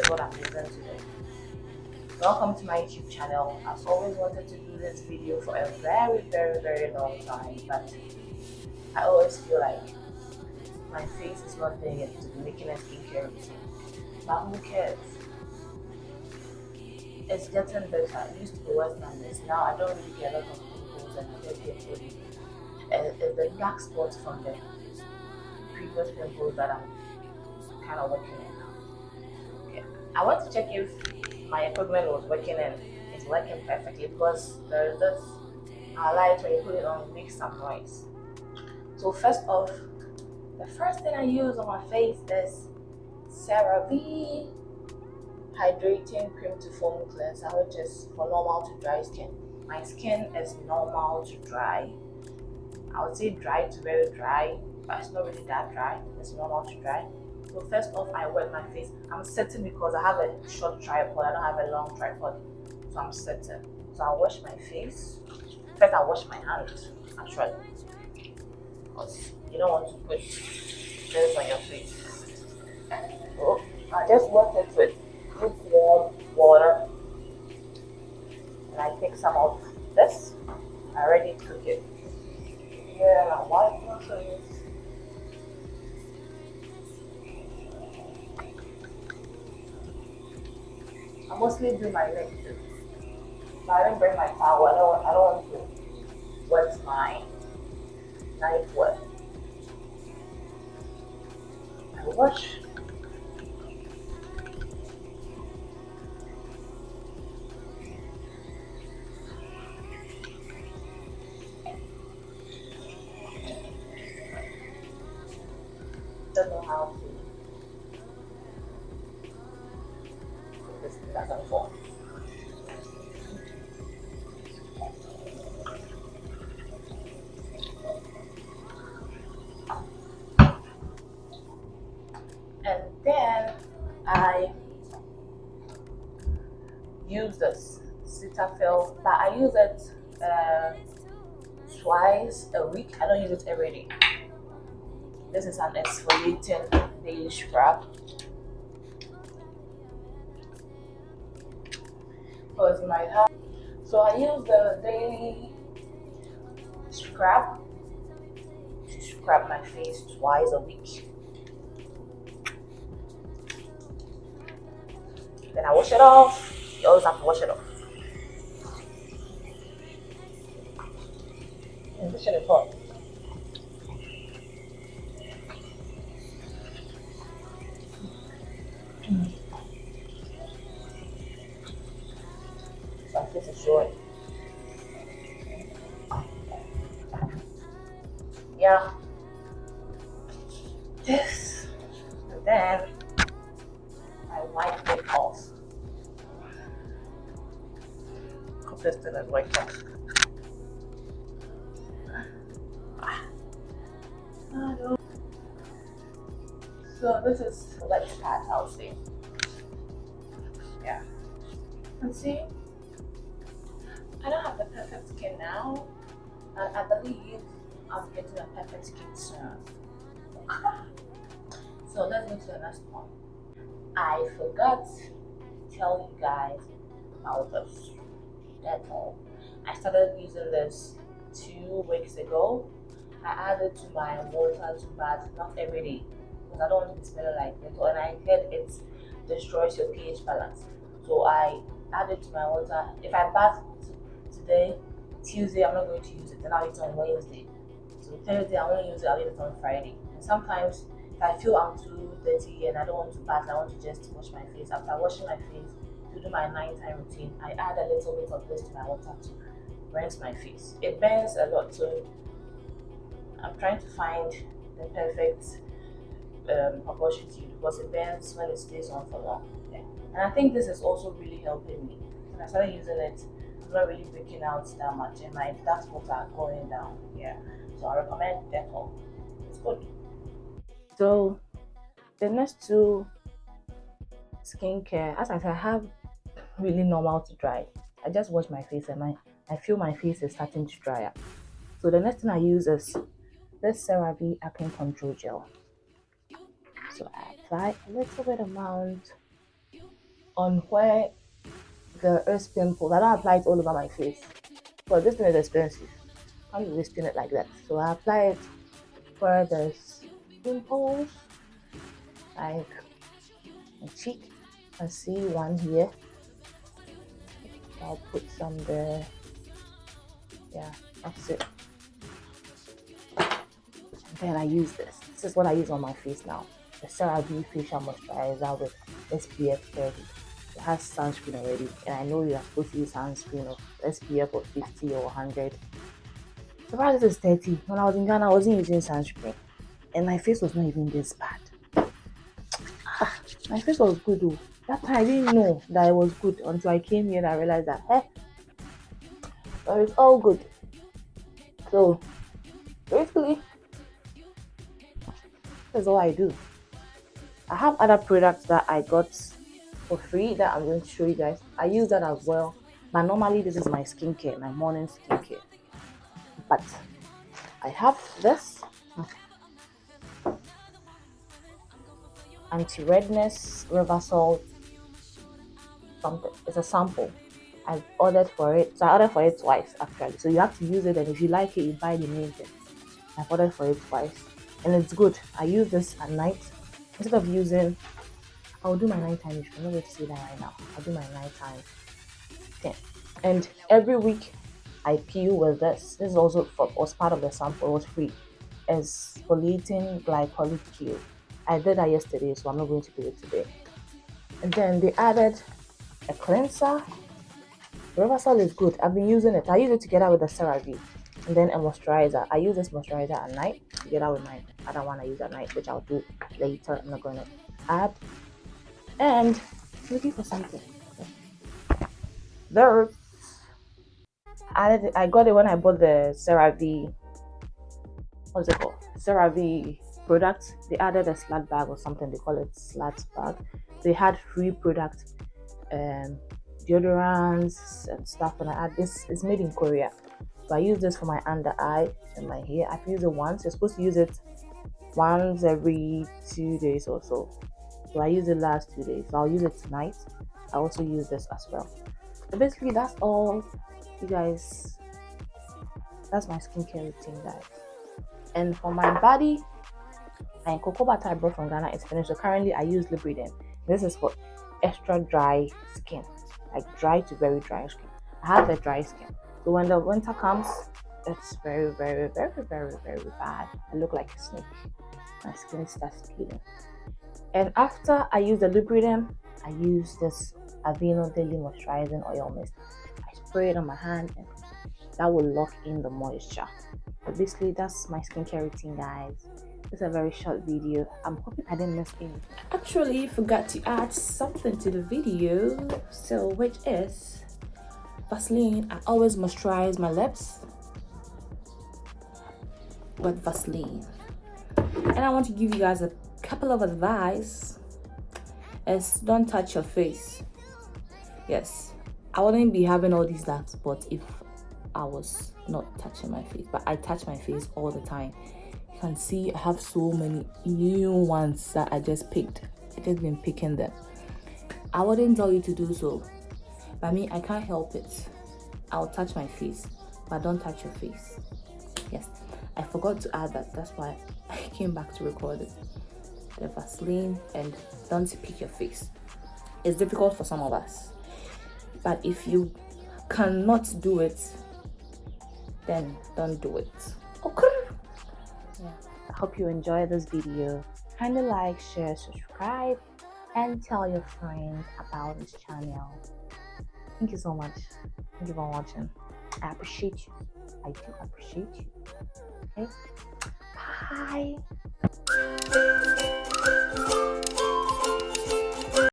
is what I'm using today. Welcome to my YouTube channel. I've always wanted to do this video for a very long time, but I always feel like my face is not there yet to be making a skincare routine. But who cares? It's getting better. It used to be worse than this. Now I don't really get a lot of pimples and I don't get the dark spots from the previous pimples that I'm kind of working on now. Okay. I want to check if my equipment was working and it's working perfectly, because there's this light when you put it on, it makes some noise. So first off, the first thing I use on my face is CeraVe Hydrating Cream to Foam Cleanser, which is for normal to dry skin. My skin is normal to dry. I would say dry to very dry, but it's not really that dry. It's normal to dry. So first off, I wet my face. I'm sitting because I have a short tripod. I don't have a long tripod, so I'm sitting. So I'll wash my face. First, I'll wash my hands, actually, because you don't want to put this on your face. So I just wash it with lukewarm water, and I take some of this. I already took it. Yeah, I wipe my face. I mostly do my neck too. But I didn't bring my towel. I don't want to wet my knife wet. I wash. Don't know how to put this back and forth. And then I use this Cetaphil, but I use it twice a week. I don't use it every day. This is an exfoliating daily scrub. Because my hair. So I use the daily scrub to scrub my face twice a week. Then I wash it off. You always have to wash it off. And this shit is hot. So this is short. Yeah. This. And then I wipe it off. Hope this thing is wiped off. So this is the wet part, I'll say. Yeah. And see, I don't have the perfect skin now, and I believe I'm getting a perfect skin soon. So let's go to the next one. I forgot to tell you guys about this Dettol. I started using this 2 weeks ago. I added to my water to bath, not every day, because I don't want to be smelling like Dettol, and I heard it destroys your pH balance. So I added to my water. If I bath today, Tuesday, I'm not going to use it, then I'll use it on Wednesday. So Thursday, I won't use it, I'll use it on Friday. And sometimes, if I feel I'm too dirty and I don't want to bath, I want to just wash my face. After washing my face, to do my nighttime routine, I add a little bit of this to my water to rinse my face. It burns a lot, so I'm trying to find the perfect proportion to use, because it burns when it stays on for long. Yeah. And I think this is also really helping me. When I started using it, I'm not really breaking out that much, and my dark spots are going down. Yeah. So I recommend Dettol. It's good. So the next two skincare, as I said, I have really normal to dry. I just wash my face and I feel my face is starting to dry up. So the next thing I use is this CeraVe Acne Control Gel. So I apply a little bit amount on where there is pimples. I don't apply it all over my face. But this thing is expensive. Can't be wasting it like that. So I apply it where there's pimples, like my cheek. I see one here. I'll put some there. Yeah, that's it. And then I use this. This is what I use on my face now. The CeraVe facial moisturizer with SPF 30. It has sunscreen already, and I know you are supposed to use sunscreen of SPF of 50 or 100. The price is 30. When I was in Ghana, I wasn't using sunscreen, and my face was not even this bad. My face was good though. That time I didn't know that it was good until I came here and I realized that but it's all good. So basically, that's all I do. I have other products that I got for free that I'm going to show you guys. I use that as well, but normally this is my skincare, my morning skincare. But I have this anti-redness reversal something. It's a sample. I ordered for it. So I ordered for it twice actually. So you have to use it, and if you like it, you buy the main thing. I've ordered for it twice, and it's good. I use this at night instead of using. I'll do my nighttime issue. I'm not going to say that right now. I'll do my nighttime thing. And every week I peel with this. This is also was part of the sample. It was free. Exfoliating glycolic peel. I did that yesterday, so I'm not going to do it today. And then they added a cleanser. Reversal is good. I've been using it. I use it together with the CeraVe. And then a moisturizer. I use this moisturizer at night together with my other one I use at night, which I'll do later. I'm not going to add. And looking for something. There. I got it when I bought the CeraVe. What's it called? CeraVe product. They added a slat bag or something. They call it slat bag. They had free product, deodorants and stuff. And I add this. It's made in Korea. So I use this for my under eye and my hair. I've used it once. You're supposed to use it once every 2 days or so. So I use it last 2 days. So I'll use it tonight. I also use this as well. So basically that's all, you guys. That's my skincare routine, guys. And for my body, my cocoa butter I brought from Ghana is finished. So currently I use Libridem. This is for extra dry skin, like dry to very dry skin. I have a dry skin. So when the winter comes, it's very, very, very, very, very bad. I look like a snake. My skin starts peeling. And after I use the Libridem, I use this Aveeno Daily Moisturizing Oil Mist. I spray it on my hand, and that will lock in the moisture. But basically, that's my skincare routine, guys. It's a very short video. I'm hoping I didn't miss anything. Actually, forgot to add something to the video, so which is Vaseline. I always moisturize my lips with Vaseline. And I want to give you guys a couple of advice. Is don't touch your face. Yes, I wouldn't be having all these dark spots if I was not touching my face, but I touch my face all the time. You can see I have so many new ones that I just picked. I just been picking them. I wouldn't tell you to do so, but me, I can't help it. I'll touch my face, but don't touch your face. Yes, I forgot to add that. That's why I came back to record it. The Vaseline, and don't pick your face. It's difficult for some of us, but if you cannot do it, then don't do it. Okay. Yeah. I hope you enjoy this video. Kindly like, share, subscribe, and tell your friends about this channel. Thank you so much. Thank you for watching. I appreciate you. I do appreciate you. Okay. Bye.